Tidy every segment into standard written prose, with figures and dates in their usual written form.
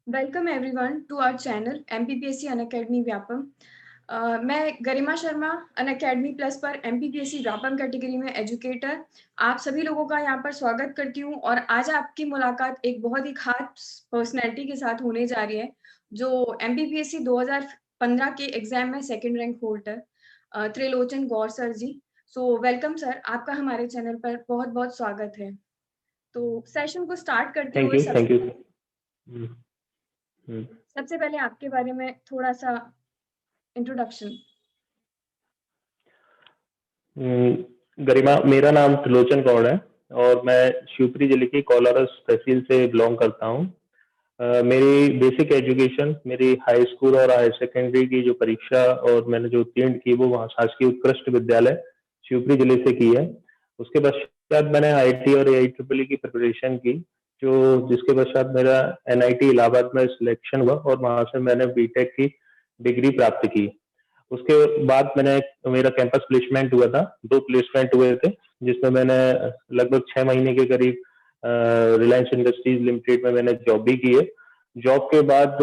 Welcome everyone to our channel MPPSC Unacademy Vyapam. मैं Garima Sharma Unacademy plus पर MPPSC Vyapam category में educator आप सभी लोगों का यहाँ पर स्वागत करती हूँ। और आज आपकी मुलाकात एक बहुत ही खास पर्सनैलिटी के साथ होने जा रही है, जो एमपीपीएससी 2015 के एग्जाम में सेकंड रैंक होल्डर त्रिलोचन गौर सर जी। सो वेलकम सर, आपका हमारे चैनल पर बहुत बहुत स्वागत है। तो सेशन को स्टार्ट करते थैंक हुए यू थैंक यू। हम्म, सबसे पहले आपके बारे में थोड़ा सा इंट्रोडक्शन। गरिमा, मेरा नाम त्रिलोचन गौड़ है और मैं शिवपुरी जिले की कोलारस तहसील से बिलोंग करता हूँ। मेरी बेसिक एजुकेशन मेरी हाई स्कूल और हायर सेकेंडरी की जो परीक्षा और मैंने जो उत्तीर्ण की वो वहाँ शासकीय उत्कृष्ट विद्यालय शिवपुरी जिले से की है। उसके पश्चात मैंने आईआईटी और एआईट्रिपल की प्रिपरेशन की, जो जिसके पश्चात मेरा एनआईटी इलाहाबाद में सिलेक्शन हुआ और वहाँ से मैंने बीटेक की डिग्री प्राप्त की। उसके बाद मेरा कैंपस प्लेसमेंट हुआ था, 2 प्लेसमेंट हुए थे, जिसमें मैंने लगभग 6 महीने के करीब रिलायंस इंडस्ट्रीज लिमिटेड में मैंने जॉब भी की है। जॉब के बाद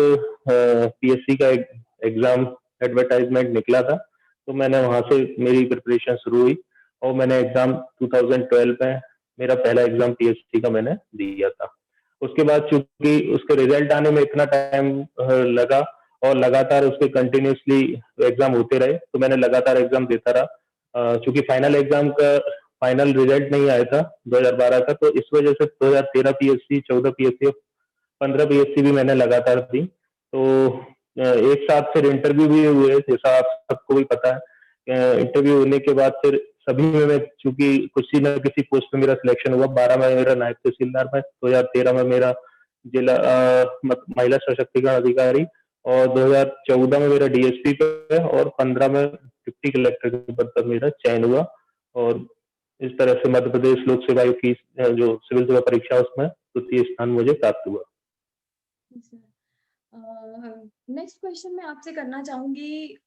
पीएससी का एक एग्जाम एडवर्टाइजमेंट निकला था, तो मैंने वहां से मेरी प्रिपरेशन शुरू हुई और मैंने एग्जाम 2012 में मेरा पहला एग्जाम पीएससी का मैंने दिया था। उसके बाद चूंकि उसके रिजल्ट आने में इतना टाइम लगा और लगातार उसके कंटिन्यूसली एग्जाम होते रहे, तो मैंने लगातार एग्जाम देता रहा। चूंकि फाइनल एग्जाम का फाइनल रिजल्ट नहीं आया था 2012 का, तो इस वजह से 2013 पीएससी, 14 पीएससी, 15 पीएससी भी मैंने लगातार दी। तो एक साथ फिर इंटरव्यू भी हुए, जैसा आप सबको भी पता है। इंटरव्यू होने के बाद फिर सभी में मैं चूंकि किसी न किसी पोस्ट पे मेरा सिलेक्शन हुआ। 12 में मेरा नायब तहसीलदार में, 2013 में मेरा जिला महिला सशक्तिकरण अधिकारी और 2014 में मेरा डीएसपी पे और 15 में डिप्टी कलेक्टर के पद पर मेरा चयन हुआ। और इस तरह से मध्य प्रदेश लोक सेवा आयोग की जो सिविल सेवा परीक्षा है उसमें तृतीय स्थान मुझे प्राप्त हुआ। नेक्स्ट क्वेश्चन मैं आपसे करना चाहूंगी,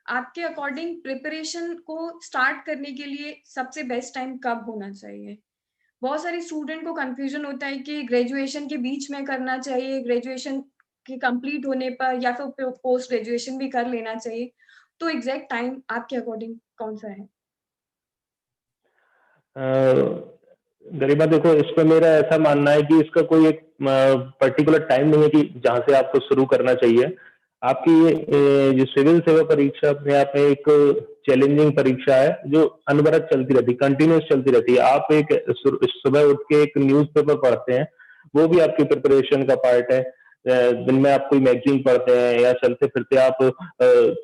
आपके अकॉर्डिंग प्रिपरेशन को स्टार्ट करने के लिए सबसे बेस्ट टाइम कब होना चाहिए? बहुत सारे स्टूडेंट को कंफ्यूजन होता है कि ग्रेजुएशन के बीच में करना चाहिए, ग्रेजुएशन के कंप्लीट होने पर, या फिर पोस्ट ग्रेजुएशन भी कर लेना चाहिए। तो एग्जैक्ट टाइम आपके अकॉर्डिंग कौन सा है? गरिमा, देखो, इस पे मेरा ऐसा मानना है कि इसका कोई एक पर्टिकुलर टाइम नहीं है कि जहां से आपको शुरू करना चाहिए। आपकी ये जो सिविल सेवा परीक्षा अपने आप में एक चैलेंजिंग परीक्षा है, जो अनवरत चलती रहती है, कंटिन्यूस चलती रहती है। आप एक सुबह उठ के एक न्यूज़पेपर पढ़ते हैं, वो भी आपकी प्रिपरेशन का पार्ट है। दिन में आप कोई मैगजीन पढ़ते हैं या चलते फिरते आप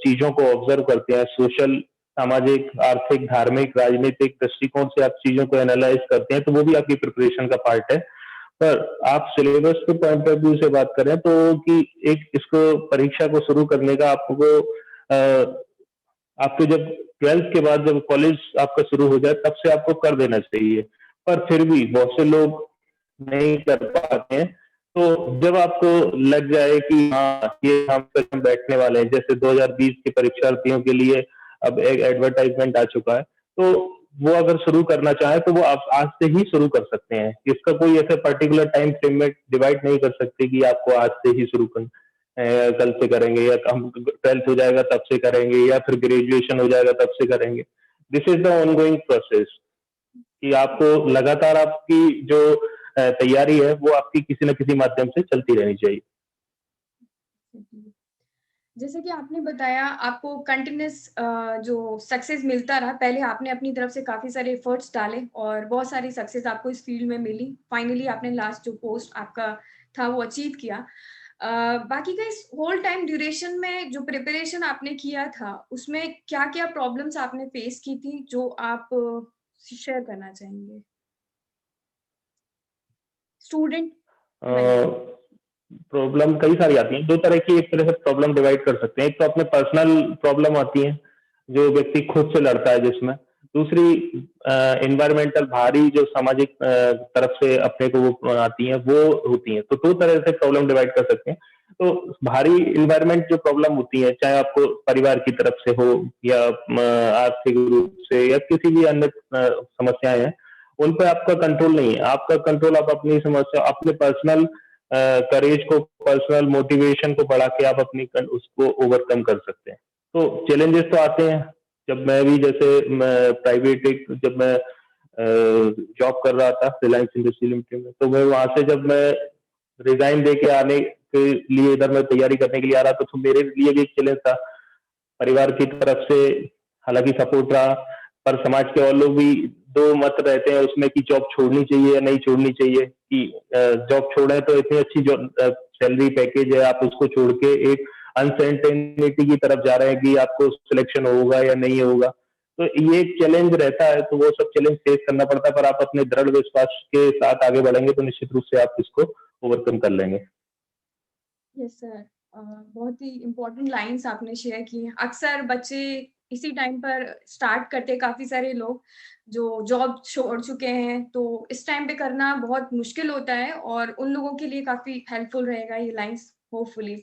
चीजों को ऑब्जर्व करते हैं, सोशल, सामाजिक, आर्थिक, धार्मिक, राजनीतिक दृष्टिकोण से आप चीजों को एनालाइज करते हैं, तो वो भी आपकी प्रिपरेशन का पार्ट है। पर आप सिलेबस के पॉइंट ऑफ व्यू से बात करें तो कि एक इसको परीक्षा को शुरू करने का आपको आपके जब 12th के बाद जब कॉलेज आपका शुरू हो जाए तब से आपको कर देना चाहिए। पर फिर भी बहुत से लोग नहीं कर पाते हैं। तो जब आपको लग जाए कि हाँ, ये हम बैठने वाले हैं, जैसे 2020 के परीक्षार्थियों के लिए अब एक एडवर्टाइजमेंट आ चुका है, तो वो अगर शुरू करना चाहे तो वो आप आज से ही शुरू कर सकते हैं। इसका कोई ऐसे पर्टिकुलर टाइम फ्रेम में डिवाइड नहीं कर सकते कि आपको आज से ही शुरू कर कल से करेंगे या हम 12th हो जाएगा तब से करेंगे या फिर ग्रेजुएशन हो जाएगा तब से करेंगे। This is the ongoing process कि आपको लगातार आपकी जो तैयारी है वो आपकी किसी न किसी माध्यम से चलती रहनी चाहिए। जैसे कि आपने बताया आपको कंटिन्यूस जो सक्सेस मिलता रहा। पहले आपने अपनी तरफ से काफी सारे एफर्ट्स डाले और बहुत सारी सक्सेस आपको इस फील्ड में मिली। फाइनली आपने लास्ट जो पोस्ट आपका था वो अचीव किया। बाकी का इस होल टाइम ड्यूरेशन में जो प्रिपरेशन आपने किया था उसमें क्या क्या प्रॉब्लम्स आपने फेस की थी जो आप शेयर करना चाहेंगे स्टूडेंट? प्रॉब्लम कई सारी आती हैं, दो तरह की एक तरह से प्रॉब्लम डिवाइड कर सकते हैं। एक तो अपने पर्सनल प्रॉब्लम आती है जो व्यक्ति खुद से लड़ता है, जिसमें दूसरी इन्वायरमेंटल भारी जो सामाजिक तरफ से अपने को वो आती हैं वो होती हैं। तो दो तरह से प्रॉब्लम डिवाइड कर सकते हैं। तो भारी इन्वायरमेंट जो प्रॉब्लम होती है, चाहे आपको परिवार की तरफ से हो या आर्थिक रूप से या किसी भी अन्य समस्याएं हैं, उन पर आपका कंट्रोल नहीं है। आपका कंट्रोल आप अपनी समस्या, अपने पर्सनल करेज को, पर्सनल मोटिवेशन को बढ़ा के आप अपनी उसको ओवरकम कर सकते हैं। तो चैलेंजेस तो आते हैं। जब मैं भी जैसे मैं प्राइवेट एक जब मैं जॉब कर रहा था रिलायंस इंडस्ट्रियल लिमिटेड में, तो मैं वहां से जब मैं रिजाइन दे के आने के लिए इधर मैं तैयारी करने के लिए आ रहा था, तो मेरे लिए भी एक चैलेंज था। परिवार की तरफ से हालांकि सपोर्ट रहा, पर समाज के और लोग भी दो मत रहते हैं उसमें कि जॉब छोड़नी चाहिए या नहीं छोड़नी चाहिए, कि जॉब छोड़े तो इतनी अच्छी जॉब सैलरी पैकेज है, आप उसको छोड़ के एक अनसर्टेनिटी की तरफ जा रहे हैं कि आपको सिलेक्शन होगा या नहीं होगा। तो ये एक चैलेंज रहता है, तो वो सब चैलेंज फेस करना पड़ता है, पर आप अपने दृढ़ विश्वास के साथ आगे बढ़ेंगे तो निश्चित रूप से आप इसको ओवरकम कर लेंगे। Yes sir. बहुत ही इम्पोर्टेंट लाइन्स आपने शेयर की हैं। अक्सर बच्चे इसी टाइम पर स्टार्ट करते हैं, काफ़ी सारे लोग जो जॉब छोड़ चुके हैं, तो इस टाइम पे करना बहुत मुश्किल होता है और उन लोगों के लिए काफ़ी हेल्पफुल रहेगा ये लाइन्स होपफुली।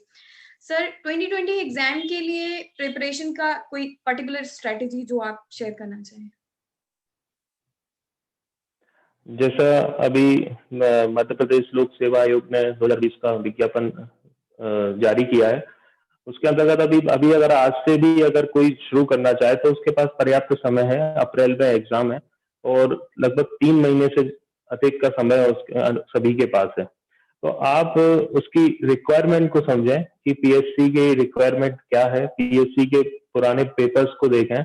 सर 2020 एग्ज़ाम के लिए प्रिपरेशन का कोई पर्टिकुलर स्ट्रैटेजी जो आप शेयर करना चाहें? जैसा अभी मध्य प्रदेश लोक सेवा आयोग ने 2020 का विज्ञापन जारी किया है, उसके अंतर्गत अभी अभी अगर आज से भी अगर कोई शुरू करना चाहे तो उसके पास पर्याप्त समय है। अप्रैल में एग्जाम है और लगभग 3 महीने से अधिक का समय उसके सभी के पास है। तो आप उसकी रिक्वायरमेंट को समझें कि पीएससी की रिक्वायरमेंट क्या है, पीएससी के पुराने पेपर्स को देखें।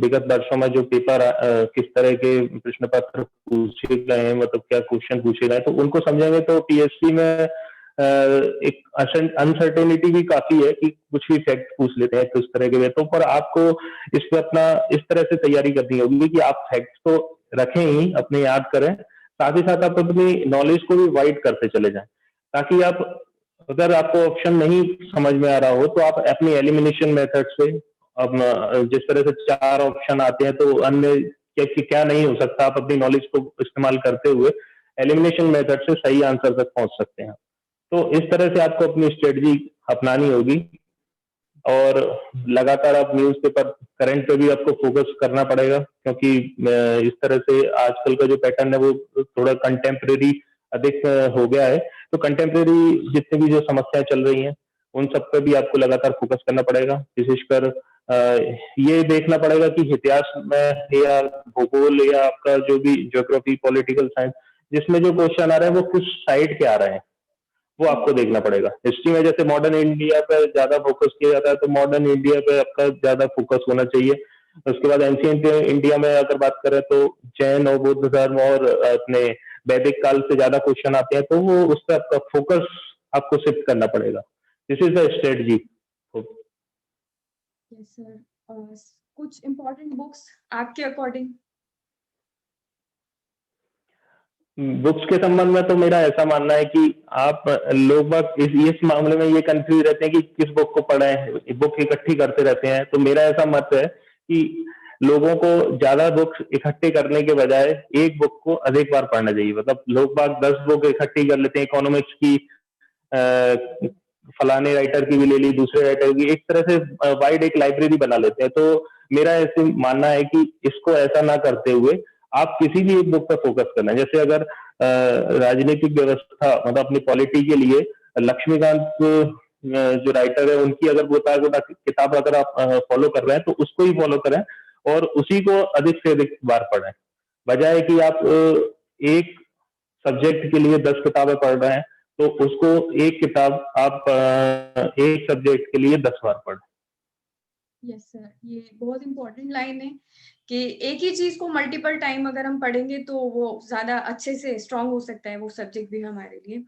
विगत वर्षों में जो पेपर किस तरह के प्रश्न पत्र पूछे गए हैं, मतलब क्या क्वेश्चन पूछे गए, तो उनको समझेंगे तो पीएससी में एक अनसर्टेनिटी भी काफी है कि कुछ भी फैक्ट पूछ लेते हैं तो इस तरह के वे, तो पर आपको इस पे अपना इस तरह से तैयारी करनी होगी कि आप फैक्ट्स तो रखें ही, अपने याद करें, साथ ही साथ आप अपनी नॉलेज को भी वाइड करते चले जाएं, ताकि आप अगर आपको ऑप्शन नहीं समझ में आ रहा हो तो आप अपनी एलिमिनेशन मेथड से, अब जिस तरह से 4 ऑप्शन आते हैं तो अन्य क्या नहीं हो सकता, आप अपनी नॉलेज को इस्तेमाल करते हुए एलिमिनेशन मेथड से सही आंसर तक पहुंच सकते हैं। तो इस तरह से आपको अपनी स्ट्रेटजी अपनानी होगी और लगातार आप न्यूज़पेपर करंट पे भी आपको फोकस करना पड़ेगा, क्योंकि इस तरह से आजकल का जो पैटर्न है वो थोड़ा कंटेम्प्रेरी अधिक हो गया है। तो कंटेम्प्रेरी जितनी भी जो समस्याएं चल रही हैं उन सब पे भी आपको लगातार फोकस करना पड़ेगा। विशेषकर ये देखना पड़ेगा कि इतिहास में या भूगोल या आपका जो भी ज्योग्राफी, पॉलिटिकल साइंस, जिसमें जो क्वेश्चन आ रहे हैं वो किस साइड के आ रहे हैं, वो आपको देखना पड़ेगा। हिस्ट्री में जैसे मॉडर्न इंडिया पे ज़्यादा फोकस किया जाता है, तो मॉडर्न इंडिया पे आपका ज़्यादा फोकस होना चाहिए। उसके बाद एंशिएंट इंडिया में अगर बात करें तो जैन और बौद्ध धर्म और अपने वैदिक काल से ज़्यादा क्वेश्चन आते हैं, तो वो उस पे आपका फोकस आपको शिफ्ट करना पड़ेगा। This is the strategy. Yes sir. कुछ इम्पोर्टेंट बुक्स आपके अकॉर्डिंग? बुक्स के संबंध में तो मेरा ऐसा मानना है कि आप लोग बाग इस मामले में ये कंफ्यूज रहते हैं कि किस बुक को पढ़ें, बुक इकट्ठी करते रहते हैं। तो मेरा ऐसा मत है कि लोगों को ज्यादा बुक्स इकट्ठे करने के बजाय एक बुक को अधिक बार पढ़ना चाहिए। मतलब लोग बाग 10 बुक इकट्ठी कर लेते हैं, इकोनॉमिक्स की फलाने राइटर की भी ले ली, दूसरे राइटर की, एक तरह से वाइड एक लाइब्रेरी बना लेते हैं। तो मेरा ऐसे मानना है कि इसको ऐसा ना करते हुए आप किसी भी एक बुक पर फोकस करना है। जैसे अगर राजनीतिक व्यवस्था, मतलब अपनी पॉलिटी के लिए लक्ष्मीकांत जो राइटर है उनकी अगर गोता किताब अगर आप फॉलो कर रहे हैं तो उसको ही फॉलो करें और उसी को अधिक से अधिक बार पढ़ें, बजाय कि आप एक सब्जेक्ट के लिए 10 किताबें पढ़ रहे हैं तो उसको एक किताब आप एक सब्जेक्ट के लिए 10 बार पढ़ें। यस सर, ये बहुत इम्पोर्टेंट लाइन है कि एक ही चीज को मल्टीपल टाइम अगर हम पढ़ेंगे तो वो ज्यादा अच्छे से स्ट्रांग हो सकता है वो सब्जेक्ट भी हमारे लिए।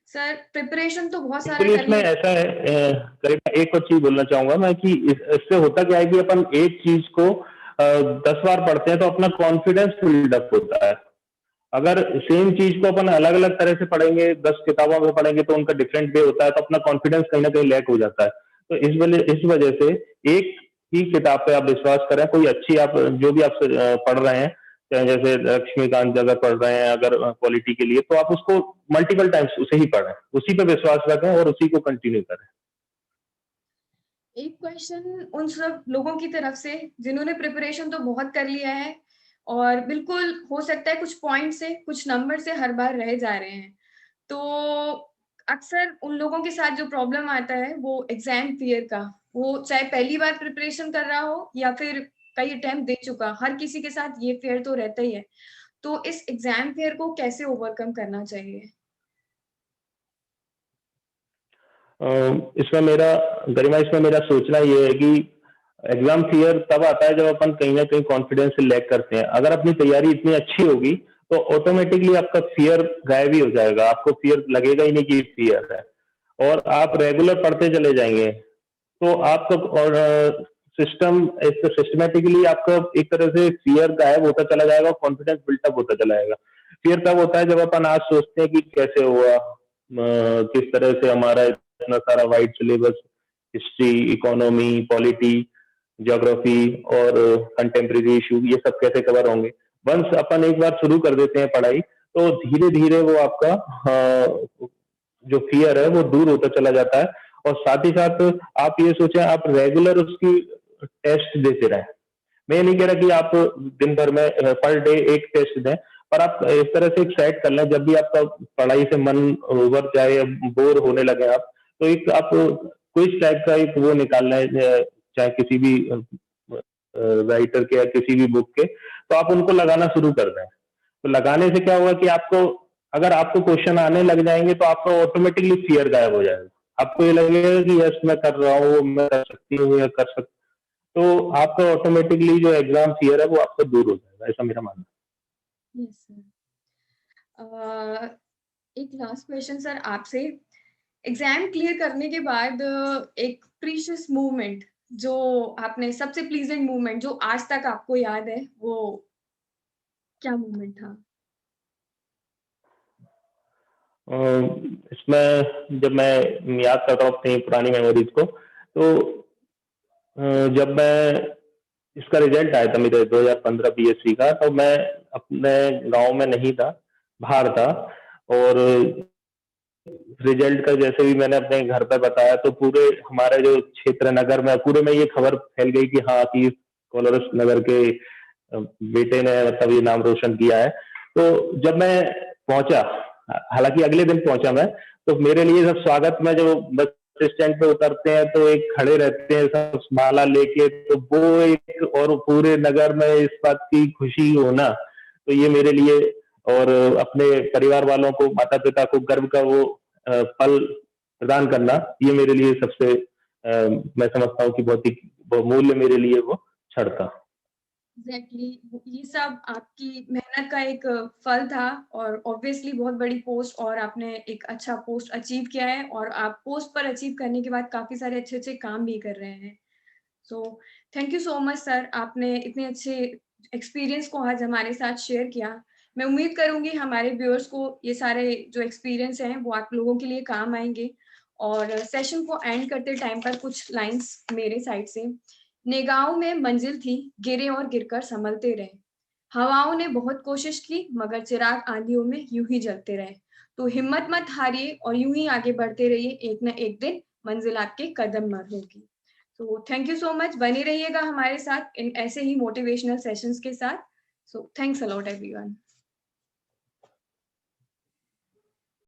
सर प्रिपरेशन तो बहुत सारा एक्चुअली कर इसमें ले। ऐसा है, करीब एक और चीज बोलना चाहूंगा मैं कि इससे होता क्या है कि अपन एक चीज को 10 बार पढ़ते हैं तो अपना कॉन्फिडेंस बिल्डअप होता है। अगर सेम चीज को अपन अलग अलग तरह से पढ़ेंगे, 10 किताबों में पढ़ेंगे तो उनका डिफरेंट वे होता है, तो अपना कॉन्फिडेंस कहीं ना कहीं लैक हो जाता है। तो इस वजह से एक ही किताब पे आप विश्वास करें, कोई अच्छी आप जो भी आप पढ़ रहे हैं, चाहे जैसे लक्ष्मीकांत अगर पढ़ रहे हैं अगर पॉलिटी के लिए, तो आप उसको मल्टीपल टाइम्स उसे ही पढ़ें, उसी पे विश्वास रखें और उसी को कंटिन्यू करें। एक क्वेश्चन उन सब लोगों की तरफ से जिन्होंने प्रिपरेशन तो बहुत कर लिया है और बिल्कुल हो सकता है कुछ पॉइंट से, कुछ नंबर से हर बार रह जा रहे हैं, तो अक्सर उन लोगों के साथ जो प्रॉब्लम आता है वो एग्जाम फियर का, वो चाहे पहली बार प्रिपरेशन कर रहा हो या फिर कई अटेम्प्ट दे चुका, हर किसी के साथ ये फियर तो रहता ही है। तो इस एग्जाम फियर को कैसे ओवरकम करना चाहिए? इसमें मेरा गरिमा इसमें मेरा सोचना ये है कि एग्जाम फियर तब आता है जब अपन कहीं ना कहीं कॉन्फिडेंस से लैग करते हैं। अगर अपनी तैयारी इतनी अच्छी होगी तो ऑटोमेटिकली आपका फियर गायब ही हो जाएगा, आपको फियर लगेगा ही नहीं कि फियर है, और आप रेगुलर पढ़ते चले जाएंगे। तो आपका और सिस्टम सिस्टमेटिकली आपका एक तरह से फियर गायब होता चला जाएगा, कॉन्फिडेंस बिल्टअप होता चला जाएगा। फियर तब होता है जब अपन आज सोचते हैं कि कैसे हुआ, किस तरह से हमारा इतना सारा wide syllabus, history, economy, polity, geography और कंटेम्प्रेरी इशू, ये सब कैसे कवर होंगे। वंस अपन एक बार शुरू कर देते हैं पढ़ाई, तो धीरे धीरे वो आपका जो फियर है वो दूर होता चला जाता है। और साथ ही साथ आप ये सोचें, आप रेगुलर उसकी टेस्ट देते रहें। मैं ये नहीं कह रहा कि आप दिन भर में पर डे एक टेस्ट दें, पर आप इस तरह से एक सेट कर लें, जब भी आपका पढ़ाई से मन उबर जाए या बोर होने लगे आप, तो एक आप क्विज टाइप का एक वो निकाल लें, चाहे किसी भी राइटर के या किसी भी बुक के, तो आप उनको लगाना शुरू कर दें। तो लगाने से क्या होगा कि आपको, अगर आपको क्वेश्चन आने लग जाएंगे तो आपका ऑटोमेटिकली फियर गायब हो जाएगा। आपको ये लगेगा कि यस मैं कर रहा हूँ, मैं कर सकती हूँ या कर सकती, तो आपका ऑटोमेटिकली जो एग्जाम फियर है वो आपका दूर हो जाएगा, ऐसा मेरा मानना यस सर। एक लास्ट क्वेश्चन सर आपसे, एग्जाम क्लियर करने के बाद एक प्रीशियस मूवमेंट जो आपने, सबसे प्लीजेंट मूवमेंट जो आज तक आपको याद है, वो क्या मूवमेंट था? है। इसमें जब मैं याद करता हूँ अपनी पुरानी मेमोरीज को, तो जब मैं, इसका रिजल्ट आया था मेरे 2015 बीएससी का, तो मैं अपने गांव में नहीं था, बाहर था। और रिजल्ट का जैसे भी मैंने अपने घर पे बताया, तो पूरे हमारे जो क्षेत्र नगर में, पूरे में ये खबर फैल गई कि हाँ कि कोलारस नगर के बेटे ने मतलब ये नाम रोशन किया है। तो जब मैं पहुंचा, हालांकि अगले दिन पहुंचा मैं, तो मेरे लिए सब स्वागत में जो बस स्टैंड पे उतरते हैं तो एक खड़े रहते हैं सब माला लेके, तो वो एक, और पूरे नगर में इस बात की खुशी होना, तो ये मेरे लिए और अपने परिवार वालों को, माता पिता को गर्व का वो पल प्रदान करना, ये मेरे लिए सबसे मैं समझता हूँ कि बहुत ही मूल्य मेरे लिए वो क्षण था। एग्जैक्टली, ये सब आपकी मेहनत का एक फल था, और ऑब्वियसली बहुत बड़ी पोस्ट, और आपने एक अच्छा पोस्ट अचीव किया है, और आप पोस्ट पर अचीव करने के बाद काफी सारे अच्छे अच्छे काम भी कर रहे हैं। So thank you so much sir, आपने इतने अच्छे एक्सपीरियंस को आज हमारे साथ शेयर किया। मैं उम्मीद करूंगी हमारे व्यूअर्स को ये सारे जो एक्सपीरियंस हैं वो आप लोगों के लिए काम आएंगे। और सेशन को एंड करते टाइम पर कुछ लाइंस मेरे साइड से। नेगांव में मंजिल थी, गिरे और गिरकर संभलते रहे। हवाओं ने बहुत कोशिश की मगर चिराग आंधियों में यूं ही जलते रहे। तो हिम्मत मत हारिए और यूं ही आगे बढ़ते रहिए, एक न एक दिन मंजिल आपके कदम पर होगी। तो थैंक यू सो मच, बने रहिएगा हमारे साथ इन ऐसे ही मोटिवेशनल सेशंस के साथ। So thanks a lot everyone.